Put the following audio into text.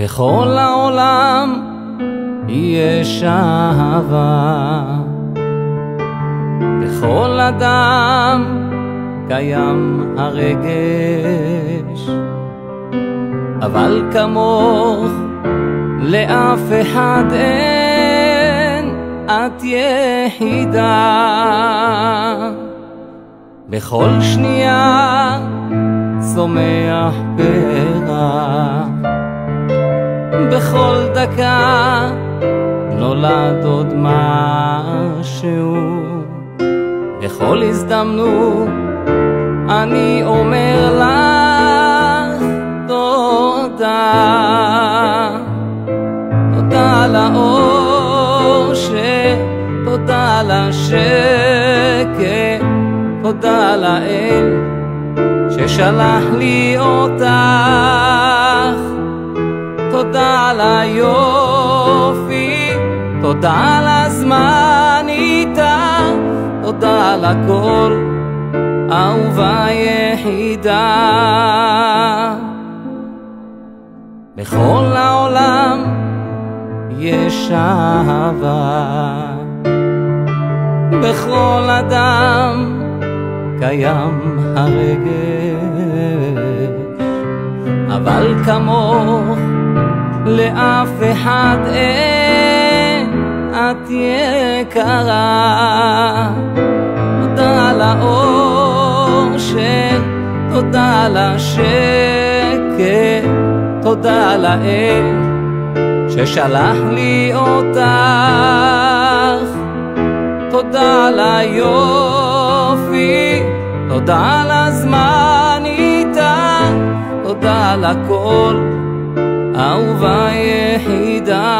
בכל העולם יש אהבה, בכל אדם קיים הרגש, אבל כמוך לאף אחד אין, את יחידה. בכל שנייה צומח פרח, בכל דקה נולד עוד משהו, בכל הזדמנות אני אומר לך תודה. תודה על האושר, תודה על השקט, תודה על האל ששלח לי אותך, תודה על היופי, תודה על הזמן איתה, תודה על הכל, אהובה יחידה. בכל העולם יש אהבה, בכל אדם קיים הרגש, אבל כמוך לאף אחד אין, את יקרה. תודה על האושר, תודה על השקט, תודה על האל ששלח לי אותך, תודה על היופי, תודה על הזמן איתה, תודה על הכל, אהובה יחידה.